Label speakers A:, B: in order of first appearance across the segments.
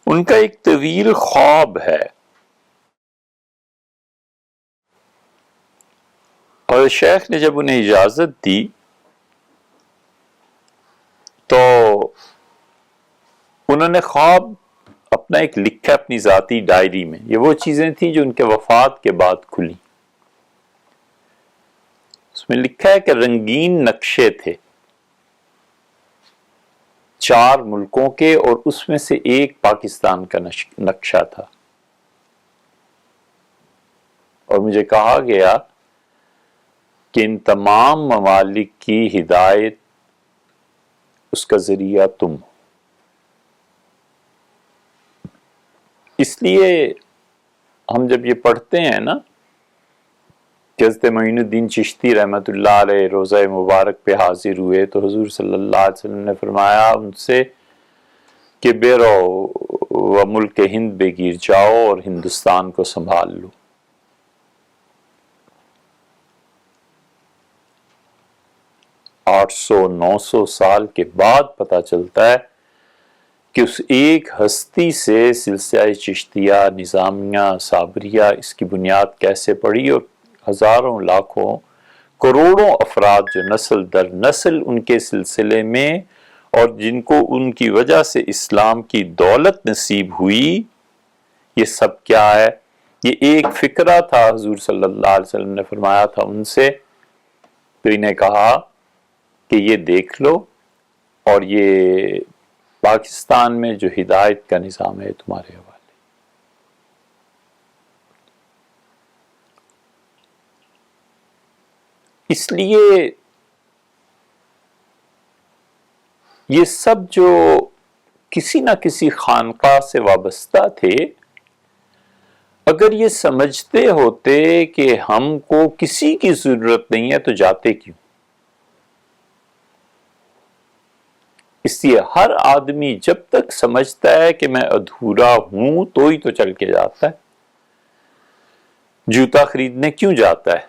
A: ان کا ایک طویل خواب ہے، اور شیخ نے جب انہیں اجازت دی تو انہوں نے خواب اپنا ایک لکھا اپنی ذاتی ڈائری میں. یہ وہ چیزیں تھیں جو ان کے وفات کے بعد کھلی. اس میں لکھا ہے کہ رنگین نقشے تھے 4 ملکوں کے، اور اس میں سے ایک پاکستان کا نقشہ تھا. اور مجھے کہا گیا کہ ان تمام ممالک کی ہدایت اس کا ذریعہ تم ہو. اس لیے ہم جب یہ پڑھتے ہیں نا کہ حضرت معین الدین چشتی رحمۃ اللہ علیہ روضہ مبارک پہ حاضر ہوئے تو حضور صلی اللہ علیہ وسلم نے فرمایا ان سے کہ بے رو و ملک ہند بے گیر جاؤ اور ہندوستان کو سنبھال لو. آٹھ سو 900 سال کے بعد پتہ چلتا ہے کہ اس ایک ہستی سے سلسلہ چشتیہ، نظامیہ، صابریہ اس کی بنیاد کیسے پڑی، اور ہزاروں لاکھوں کروڑوں افراد جو نسل در نسل ان کے سلسلے میں اور جن کو ان کی وجہ سے اسلام کی دولت نصیب ہوئی. یہ سب کیا ہے؟ یہ ایک فکرہ تھا. حضور صلی اللہ علیہ وسلم نے فرمایا تھا ان سے، تو انہیں کہا کہ یہ دیکھ لو، اور یہ پاکستان میں جو ہدایت کا نظام ہے تمہارے حوالے. اس لیے یہ سب جو کسی نہ کسی خانقاہ سے وابستہ تھے، اگر یہ سمجھتے ہوتے کہ ہم کو کسی کی ضرورت نہیں ہے تو جاتے کیوں؟ اس لیے ہر آدمی جب تک سمجھتا ہے کہ میں ادھورا ہوں تو ہی تو چل کے جاتا ہے. جوتا خریدنے کیوں جاتا ہے؟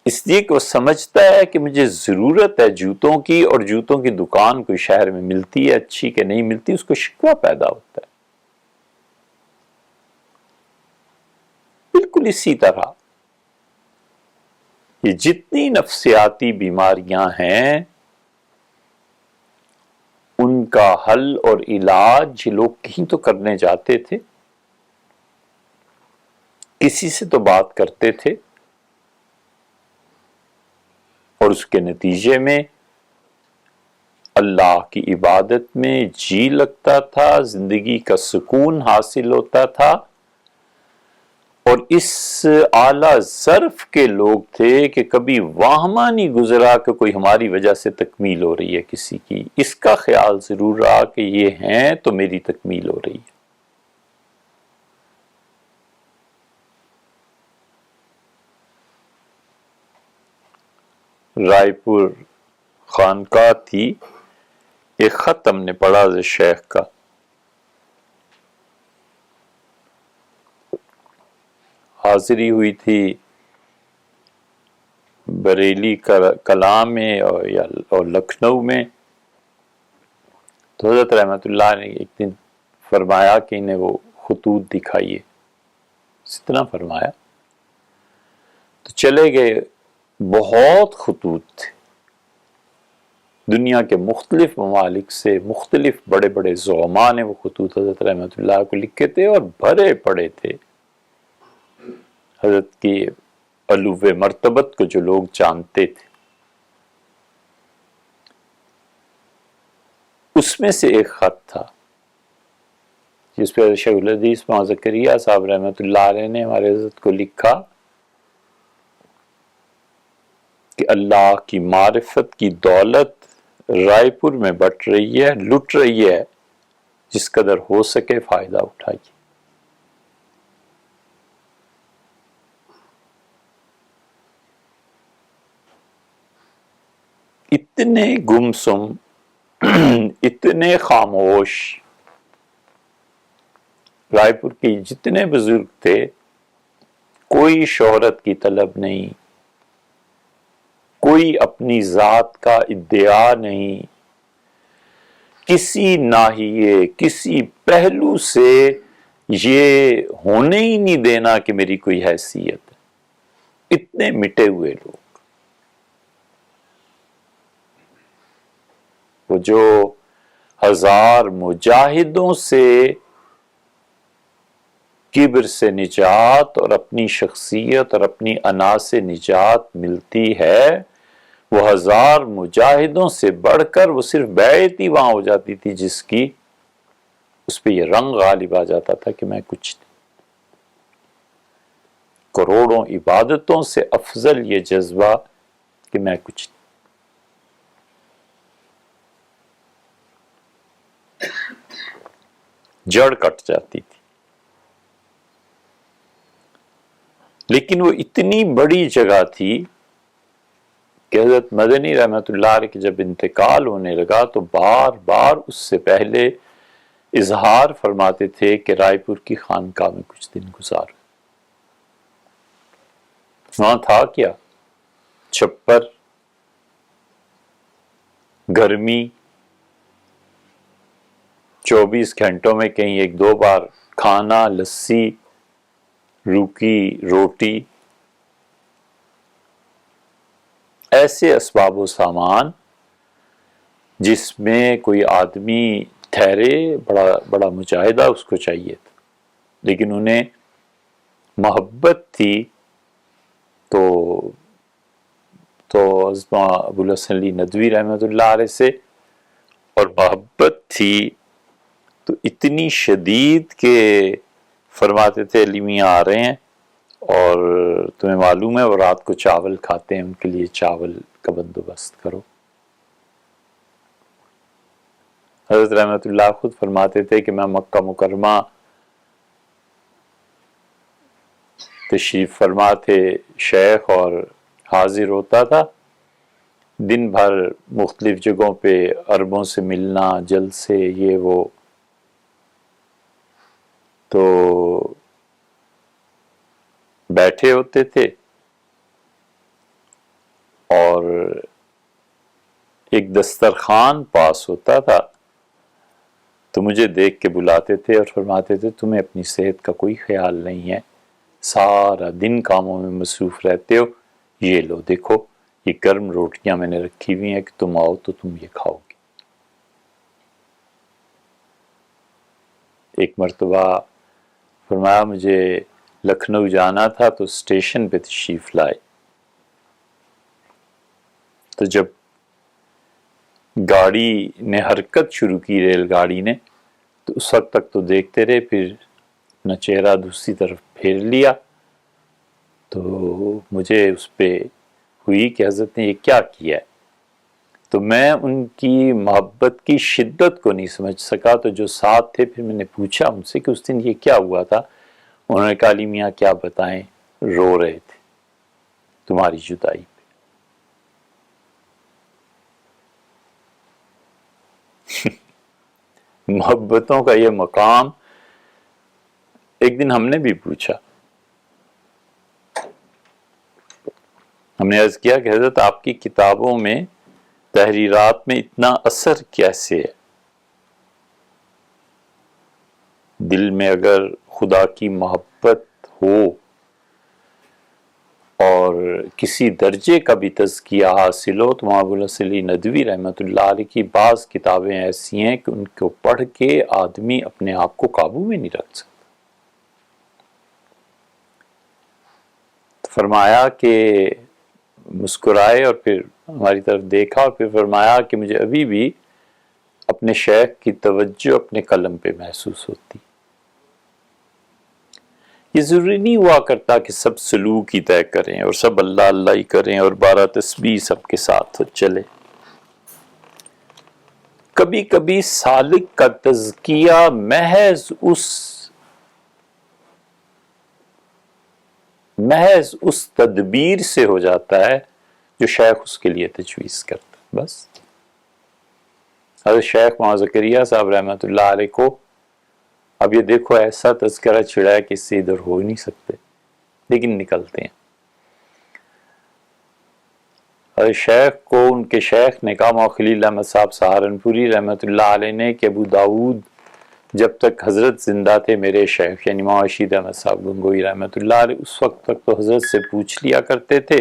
A: اس لیے کہ وہ سمجھتا ہے کہ مجھے ضرورت ہے جوتوں کی، اور جوتوں کی دکان کوئی شہر میں ملتی ہے اچھی کہ نہیں ملتی، اس کو شکوہ پیدا ہوتا ہے. بالکل اسی طرح یہ جتنی نفسیاتی بیماریاں ہیں ان کا حل اور علاج یہ لوگ کہیں تو کرنے جاتے تھے، کسی سے تو بات کرتے تھے، اور اس کے نتیجے میں اللہ کی عبادت میں جی لگتا تھا، زندگی کا سکون حاصل ہوتا تھا. اور اس اعلیٰ ظرف کے لوگ تھے کہ کبھی واہمہ نہیں گزرا کہ کوئی ہماری وجہ سے تکمیل ہو رہی ہے کسی کی. اس کا خیال ضرور رہا کہ یہ ہیں تو میری تکمیل ہو رہی ہے. رائے پور خانقاہ تھی، ایک خط ہم نے پڑھا حضرت شیخ کا. حاضری ہوئی تھی بریلی کلاں میں اور لکھنؤ میں. تو حضرت رحمت اللہ نے ایک دن فرمایا کہ انہیں وہ خطوط دکھائیے. اتنا فرمایا تو چلے گئے. بہت خطوط تھے، دنیا کے مختلف ممالک سے مختلف بڑے بڑے زعماء نے وہ خطوط حضرت رحمت اللہ کو لکھے تھے، اور بھرے پڑے تھے حضرت کی علو مرتبت کو جو لوگ جانتے تھے. اس میں سے ایک خط تھا جس پہ شیخ الحدیث مولانا زکریا صاحب رحمت اللہ علیہ نے ہمارے حضرت کو لکھا کہ اللہ کی معرفت کی دولت رائے پور میں بٹ رہی ہے، لٹ رہی ہے، جس قدر ہو سکے فائدہ اٹھائیے. اتنے گمسم، اتنے خاموش. رائے پور کے جتنے بزرگ تھے کوئی شہرت کی طلب نہیں، کوئی اپنی ذات کا ادعا نہیں، کسی ناحیے کسی پہلو سے یہ ہونے ہی نہیں دینا کہ میری کوئی حیثیت ہے. اتنے مٹے ہوئے لوگ، وہ جو 1000 مجاہدوں سے کبر سے نجات اور اپنی شخصیت اور اپنی انا سے نجات ملتی ہے، وہ 1000 مجاہدوں سے بڑھ کر وہ صرف بیعت ہی وہاں ہو جاتی تھی جس کی، اس پہ یہ رنگ غالب آ جاتا تھا کہ میں کچھ نہیں. کروڑوں عبادتوں سے افضل یہ جذبہ کہ میں کچھ نہیں. جڑ کٹ جاتی تھی. لیکن وہ اتنی بڑی جگہ تھی کہ حضرت مدنی رحمۃ اللہ علیہ کے جب انتقال ہونے لگا تو بار بار اس سے پہلے اظہار فرماتے تھے کہ رائے پور کی خانقاہ میں کچھ دن گزار. وہاں تھا کیا؟ چھپر، گرمی، 24 گھنٹوں میں کہیں 1-2 بار کھانا، لسی، روکی روٹی، ایسے اسباب و سامان جس میں کوئی آدمی ٹھہرے. بڑا مجاہدہ اس کو چاہیے تھا، لیکن انہیں محبت تھی تو ابو الحسن علی ندوی رحمۃ اللہ علیہ سے، اور محبت تھی تو اتنی شدید کہ فرماتے تھے علی میاں آ رہے ہیں اور تمہیں معلوم ہے وہ رات کو چاول کھاتے ہیں، ان کے لیے چاول کا بندوبست کرو. حضرت رحمۃ اللہ خود فرماتے تھے کہ میں مکہ مکرمہ تشریف فرما تھے شیخ اور حاضر ہوتا تھا، دن بھر مختلف جگہوں پہ عربوں سے ملنا، جلسے، یہ وہ. تو بیٹھے ہوتے تھے اور ایک دسترخوان پاس ہوتا تھا تو مجھے دیکھ کے بلاتے تھے اور فرماتے تھے تمہیں اپنی صحت کا کوئی خیال نہیں ہے، سارا دن کاموں میں مصروف رہتے ہو، یہ لو دیکھو یہ گرم روٹیاں میں نے رکھی ہوئی ہیں کہ تم آؤ تو تم یہ کھاؤ گے. ایک مرتبہ فرمایا مجھے لکھنؤ جانا تھا تو اسٹیشن پہ تشریف لائے، تو جب گاڑی نے حرکت شروع کی، ریل گاڑی نے، تو اس وقت تک تو دیکھتے رہے، پھر اپنا چہرہ دوسری طرف پھیر لیا تو مجھے اس پہ ہوئی کہ حضرت نے یہ کیا کیا ہے. تو میں ان کی محبت کی شدت کو نہیں سمجھ سکا، تو جو ساتھ تھے پھر میں نے پوچھا ان سے کہ اس دن یہ کیا ہوا تھا. انہوں نے کہا علی میاں کیا بتائیں، رو رہے تھے تمہاری جدائی پہ. محبتوں کا یہ مقام. ایک دن ہم نے بھی پوچھا، ہم نے عرض کیا کہ حضرت آپ کی کتابوں میں تحریرات میں اتنا اثر کیسے ہے؟ دل میں اگر خدا کی محبت ہو اور کسی درجے کا بھی تزکیہ حاصل ہو تو وہاں ابو الحسن علی ندوی رحمۃ اللہ علیہ کی بعض کتابیں ایسی ہیں کہ ان کو پڑھ کے آدمی اپنے آپ کو قابو میں نہیں رکھ سکتا. فرمایا کہ مسکرائے اور پھر ہماری طرف دیکھا اور پھر فرمایا کہ مجھے ابھی بھی اپنے شیخ کی توجہ اپنے قلم پہ محسوس ہوتی. یہ ضروری نہیں ہوا کرتا کہ سب سلوک ہی طے کریں اور سب اللہ اللہ ہی کریں اور 12 تسبیح سب کے ساتھ چلے. کبھی کبھی سالک کا تزکیہ محض اس تدبیر سے ہو جاتا ہے جو شیخ اس کے لیے تجویز کرتا ہے. بس حضرت شیخ مولانا زکریا صاحب رحمۃ اللہ علیہ کو اب یہ دیکھو ایسا تذکرہ چھڑا ہے کہ اس سے ادھر ہو ہی نہیں سکتے، لیکن نکلتے ہیں. شیخ کو ان کے شیخ نے کہا مولانا خلیل احمد صاحب سہارنپوری رحمۃ اللہ علیہ نے کہ ابو داؤد جب تک حضرت زندہ تھے میرے شیخ یعنی مولانا رشید احمد صاحب گنگوئی رحمۃ اللہ علیہ اس وقت تک تو حضرت سے پوچھ لیا کرتے تھے،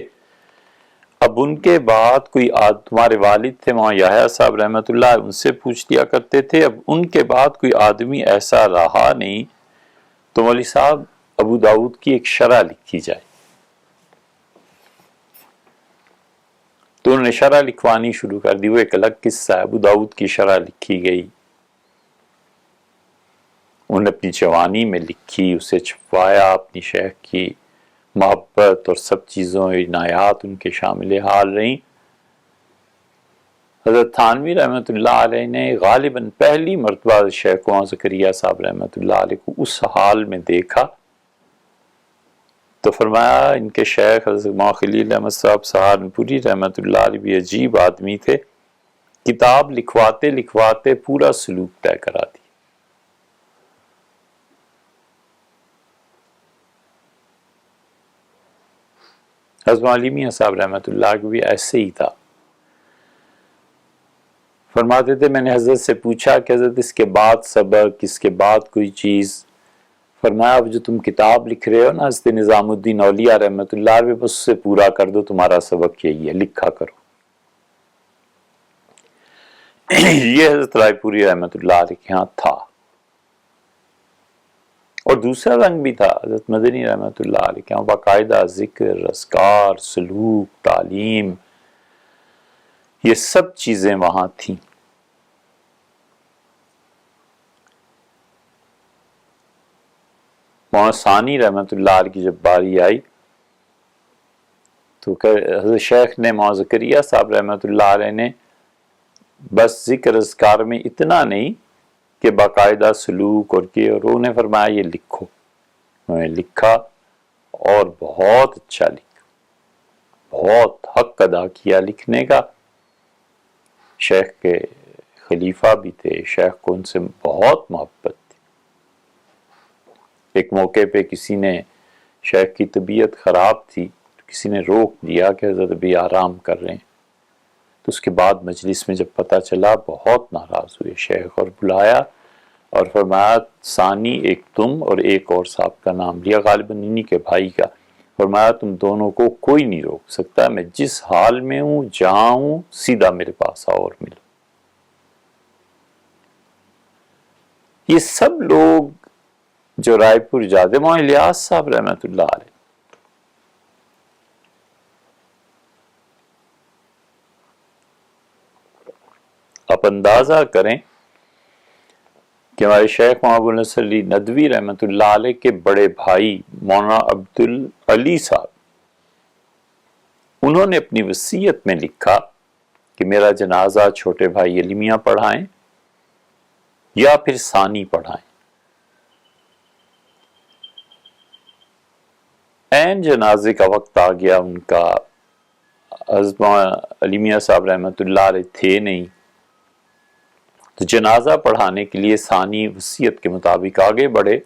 A: اب ان کے بعد کوئی تمہارے والد تھے مولانا یحییٰ صاحب رحمۃ اللہ علیہ ان سے پوچھ لیا کرتے تھے، اب ان کے بعد کوئی آدمی ایسا رہا نہیں تو مولوی صاحب ابو داؤد کی ایک شرح لکھی جائے۔ تو انہوں نے شرح لکھوانی شروع کر دی، وہ ایک الگ قصہ ہے، ابو داؤد کی شرح لکھی گئی، انہوں نے اپنی جوانی میں لکھی، اسے چھپوایا، اپنی شیخ کی محبت اور سب چیزوں عنایات ان کے شامل حال رہیں۔ حضرت تھانوی رحمۃ اللہ علیہ نے غالباً پہلی مرتبہ شیخ مولانا زکریا صاحب رحمۃ اللہ علیہ کو اس حال میں دیکھا تو فرمایا ان کے شیخ حضرت مولانا خلیل احمد صاحب سہارنپوری رحمۃ اللہ علیہ بھی عجیب آدمی تھے، کتاب لکھواتے لکھواتے پورا سلوک طے کرا دی۔ حضرت علی میاں صاحب رحمۃ اللہ کو بھی ایسے ہی تھا، فرماتے تھے میں نے حضرت سے پوچھا کہ حضرت اس کے بعد سبق، اس کے بعد کوئی چیز؟ فرمایا اب جو تم کتاب لکھ رہے ہو نا حضرت نظام الدین اولیاء رحمۃ اللہ علیہ بس اسے پورا کر دو، تمہارا سبق یہی ہے، لکھا کرو۔ یہ حضرت رائے پوری رحمۃ اللہ علیہ کے ہاں تھا۔ اور دوسرا رنگ بھی تھا حضرت مدنی رحمۃ اللہ علیہ کے ہاں، باقاعدہ ذکر، اذکار، سلوک، تعلیم، یہ سب چیزیں وہاں تھیں۔ مولانا ثانی رحمۃ اللہ علیہ کی جب باری آئی تو حضرت شیخ نے مولانا زکریا صاحب رحمۃ اللہ علیہ نے بس ذکر اذکار میں اتنا نہیں کہ باقاعدہ سلوک اور انہوں نے فرمایا یہ لکھو، انہوں نے لکھا اور بہت اچھا لکھا، بہت حق ادا کیا لکھنے کا۔ شیخ کے خلیفہ بھی تھے، شیخ کو ان سے بہت محبت تھی۔ ایک موقع پہ کسی نے شیخ کی طبیعت خراب تھی، کسی نے روک دیا کہ حضرت ابھی آرام کر رہے ہیں، تو اس کے بعد مجلس میں جب پتہ چلا بہت ناراض ہوئے شیخ، اور بلایا اور فرمایا ثانی ایک تم اور ایک اور صاحب کا نام لیا، غالباً انہی کے بھائی کا، فرمایا تم دونوں کو کوئی نہیں روک سکتا، میں جس حال میں ہوں جہاں ہوں سیدھا میرے پاس آؤ اور ملو۔ یہ سب لوگ جو رائے پور جاتے، مولانا الیاس صاحب رحمۃ اللہ علیہ، آپ اندازہ کریں کہ ہمارے شیخ مولانا ابو النصر علی ندوی رحمۃ اللہ علیہ کے بڑے بھائی مولانا عبدالعلی صاحب، انہوں نے اپنی وصیت میں لکھا کہ میرا جنازہ چھوٹے بھائی علی میاں پڑھائیں یا پھر ثانی پڑھائیں۔ عین جنازے کا وقت آ گیا ان کا، حضرت علی میاں صاحب رحمۃ اللہ علیہ تھے نہیں، تو جنازہ پڑھانے کے لیے ثانی وصیت کے مطابق آگے بڑھے،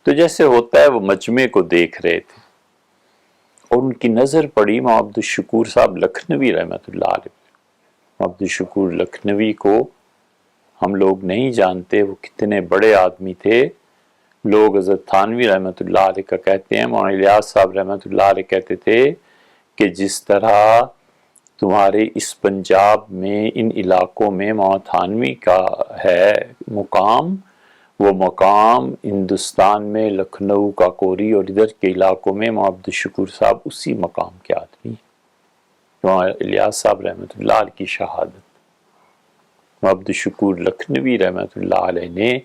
A: تو جیسے ہوتا ہے وہ مجمع کو دیکھ رہے تھے اور ان کی نظر پڑی مولانا عبدالشکور صاحب لکھنوی رحمۃ اللہ علیہ۔ مولانا عبدالشکور لکھنوی کو ہم لوگ نہیں جانتے وہ کتنے بڑے آدمی تھے، لوگ حضرت تھانوی رحمۃ اللہ علیہ کا کہتے ہیں، مولانا الیاس صاحب رحمۃ اللہ علیہ کہتے تھے کہ جس طرح تمہارے اس پنجاب میں ان علاقوں میں مولانا تھانوی کا ہے مقام، وہ مقام ہندوستان میں لکھنؤ کاکوری اور ادھر کے علاقوں میں مولانا عبدالشکور صاحب اسی مقام کے آدمی، مولانا الیاس صاحب رحمۃ اللہ علیہ کی شہادت۔ مولانا عبدالشکور لکھنوی رحمۃ اللہ علیہ نے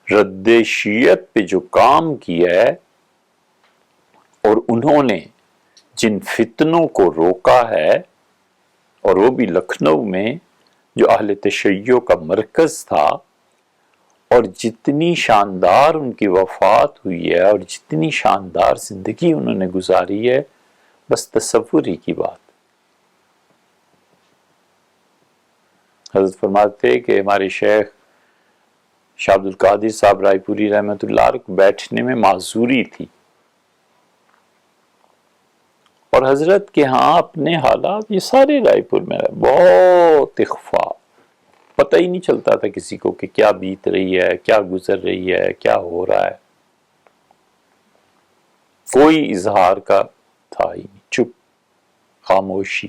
A: رد شیعت پہ جو کام کیا ہے اور انہوں نے جن فتنوں کو روکا ہے، اور وہ بھی لکھنؤ میں جو اہل تشیع کا مرکز تھا، اور جتنی شاندار ان کی وفات ہوئی ہے اور جتنی شاندار زندگی انہوں نے گزاری ہے، بس تصور ہی کی بات۔ حضرت فرماتے کہ ہمارے شیخ شاہ عبد القادر صاحب رائے پوری رحمۃ اللہ علیہ کو بیٹھنے میں معذوری تھی، اور حضرت کے ہاں اپنے حالات یہ سارے رائے پور میں بہت اخفا، پتہ ہی نہیں چلتا تھا کسی کو کہ کیا بیت رہی ہے، کیا گزر رہی ہے، کیا ہو رہا ہے، کوئی اظہار کا تھا ہی نہیں، چپ، خاموشی۔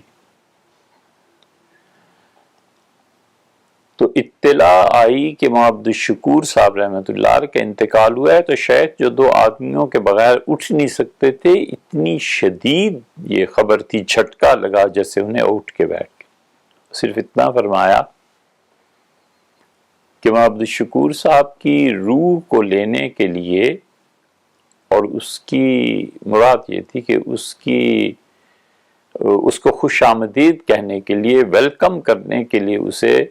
A: تو اطلاع آئی کہ مولانا عبدالشکور صاحب رحمۃ اللہ علیہ کا انتقال ہوا ہے، تو شیخ جو دو آدمیوں کے بغیر اٹھ نہیں سکتے تھے، اتنی شدید یہ خبر تھی، جھٹکا لگا جیسے انہیں اٹھ کے بیٹھ کے صرف اتنا فرمایا کہ مولانا عبدالشکور صاحب کی روح کو لینے کے لیے، اور اس کی مراد یہ تھی کہ اس کو خوش آمدید کہنے کے لیے، ویلکم کرنے کے لیے اسے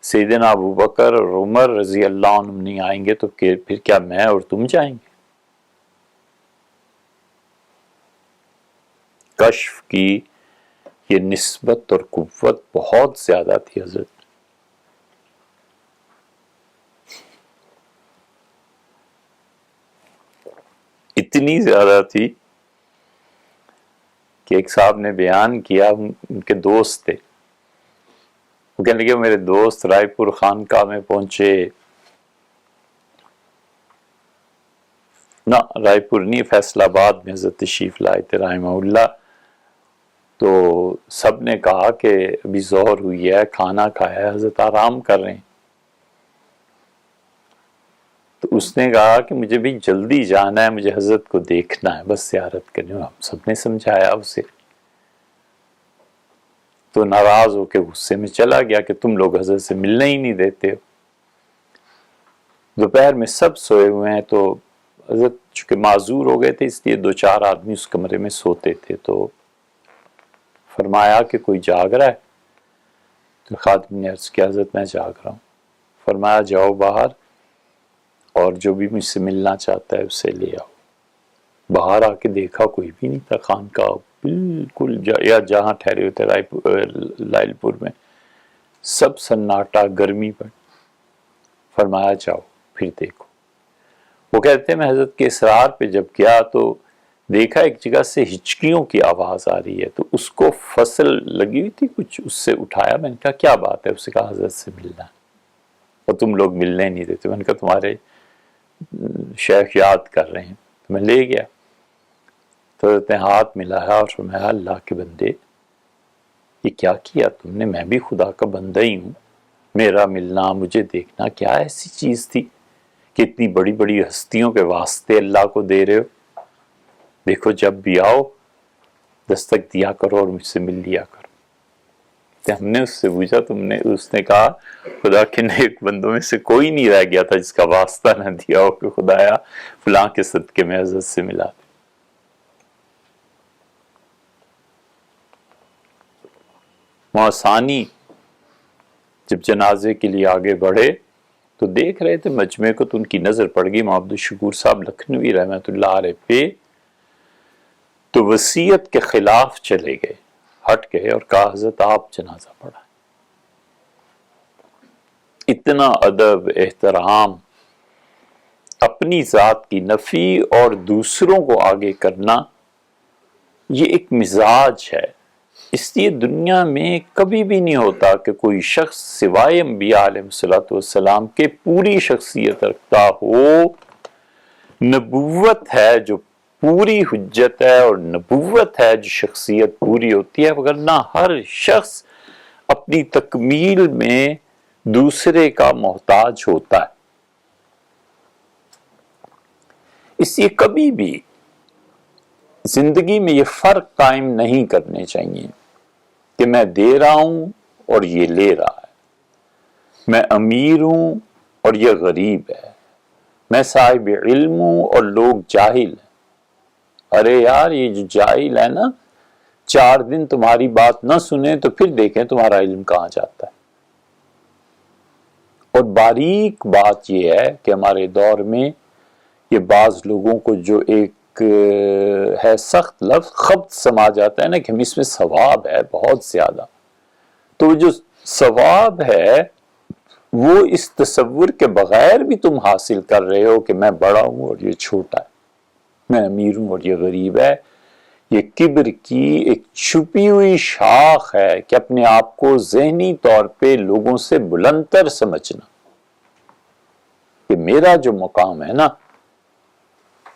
A: سیدنا ابو بکر اور عمر رضی اللہ عنہ نہیں آئیں گے تو پھر کیا میں اور تم جائیں گے؟ کشف کی یہ نسبت اور قوت بہت زیادہ تھی حضرت، اتنی زیادہ تھی کہ ایک صاحب نے بیان کیا، ان کے دوست تھے، وہ کہنے لگے میرے دوست رائے پور خانقاہ میں پہنچے، نہ رائے پور نہیں، فیصل آباد میں حضرت تشریف لائے تھے رحمہ اللہ، تو سب نے کہا کہ ابھی ظہر ہوئی ہے، کھانا کھایا ہے، حضرت آرام کر رہے ہیں، تو اس نے کہا کہ مجھے بھی جلدی جانا ہے، مجھے حضرت کو دیکھنا ہے، بس زیارت کرنی ہے۔ ہم سب نے سمجھایا اسے، تو ناراض ہو کے غصے میں چلا گیا کہ تم لوگ حضرت سے ملنے ہی نہیں دیتے ہو۔ دوپہر میں سب سوئے ہوئے ہیں، تو حضرت چونکہ معذور ہو گئے تھے اس لیے 2-4 آدمی اس کمرے میں سوتے تھے، تو فرمایا کہ کوئی جاگ رہا ہے؟ تو خادم نے عرض کیا حضرت میں جاگ رہا ہوں۔ فرمایا جاؤ باہر اور جو بھی مجھ سے ملنا چاہتا ہے اسے لے آؤ۔ باہر آ کے دیکھا کوئی بھی نہیں تھا، خانقاہ بالکل یا جہاں ٹھہرے ہوتے لائل پور میں سب سناٹا، گرمی پر۔ فرمایا جاؤ پھر دیکھو۔ وہ کہتے ہیں میں حضرت کے اصرار پہ جب گیا تو دیکھا ایک جگہ سے ہچکیوں کی آواز آ رہی ہے، تو اس کو فصل لگی ہوئی تھی کچھ، اس سے اٹھایا، میں نے کہا کیا بات ہے؟ اس سے کہا حضرت سے ملنا ہے، اور تم لوگ ملنے نہیں دیتے۔ میں نے کہا تمہارے شیخ یاد کر رہے ہیں، تو میں لے گیا، تو حضرت نے ہاتھ ملایا اور فرمایا اللہ کے بندے یہ کیا کیا تم نے؟ میں بھی خدا کا بندہ ہی ہوں، میرا ملنا، مجھے دیکھنا کیا ایسی چیز تھی کہ اتنی بڑی بڑی ہستیوں کے واسطے اللہ کو دے رہے ہو؟ دیکھو جب بھی آؤ دستک دیا کرو اور مجھ سے مل لیا کرو۔ تو ہم نے اس سے پوچھا اس نے کہا خدا کے نیک بندوں میں سے کوئی نہیں رہ گیا تھا جس کا واسطہ نہ دیا ہو کہ خدایا فلاں کے صدقے میں حضرت سے ملا دے۔ ثانی جب جنازے کے لیے آگے بڑھے تو دیکھ رہے تھے مجمع کو، تو ان کی نظر پڑ گئی مولانا عبدالشکور صاحب لکھنوی رحمۃ اللہ علیہ پہ، تو وصیت کے خلاف چلے گئے، ہٹ گئے اور کہا حضرت آپ جنازہ پڑھا۔ اتنا ادب، احترام، اپنی ذات کی نفی اور دوسروں کو آگے کرنا، یہ ایک مزاج ہے۔ اس لیے دنیا میں کبھی بھی نہیں ہوتا کہ کوئی شخص سوائے انبیاء علیہ الصلوۃ والسلام کے پوری شخصیت رکھتا ہو۔ نبوت ہے جو پوری حجت ہے، اور نبوت ہے جو شخصیت پوری ہوتی ہے، وگرنہ ہر شخص اپنی تکمیل میں دوسرے کا محتاج ہوتا ہے۔ اس لیے کبھی بھی زندگی میں یہ فرق قائم نہیں کرنے چاہیے کہ میں دے رہا ہوں اور یہ لے رہا ہے، میں امیر ہوں اور یہ غریب ہے، میں صاحب علم ہوں اور لوگ جاہل ہیں۔ ارے یار یہ جو جاہل ہے نا، 4 دن تمہاری بات نہ سنے تو پھر دیکھیں تمہارا علم کہاں جاتا ہے۔ اور باریک بات یہ ہے کہ ہمارے دور میں یہ بعض لوگوں کو جو ایک ہے سخت لفظ خبط سما جاتا ہے نا کہ ہم اس میں ثواب ہے بہت زیادہ، تو جو ثواب ہے وہ اس تصور کے بغیر بھی تم حاصل کر رہے ہو کہ میں بڑا ہوں اور یہ چھوٹا ہے، میں امیر ہوں اور یہ غریب ہے، یہ کبر کی ایک چھپی ہوئی شاخ ہے کہ اپنے آپ کو ذہنی طور پہ لوگوں سے بلند تر سمجھنا، کہ میرا جو مقام ہے نا،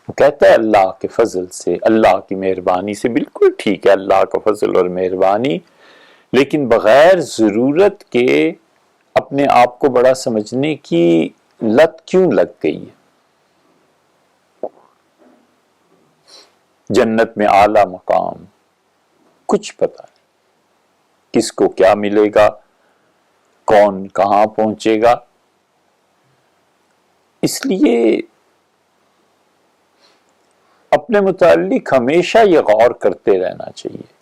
A: وہ کہتا ہے اللہ کے فضل سے، اللہ کی مہربانی سے، بالکل ٹھیک ہے اللہ کا فضل اور مہربانی، لیکن بغیر ضرورت کے اپنے آپ کو بڑا سمجھنے کی لت کیوں لگ گئی ہے؟ جنت میں اعلیٰ مقام، کچھ پتہ نہیں کس کو کیا ملے گا، کون کہاں پہنچے گا۔ اس لیے اپنے متعلق ہمیشہ یہ غور کرتے رہنا چاہیے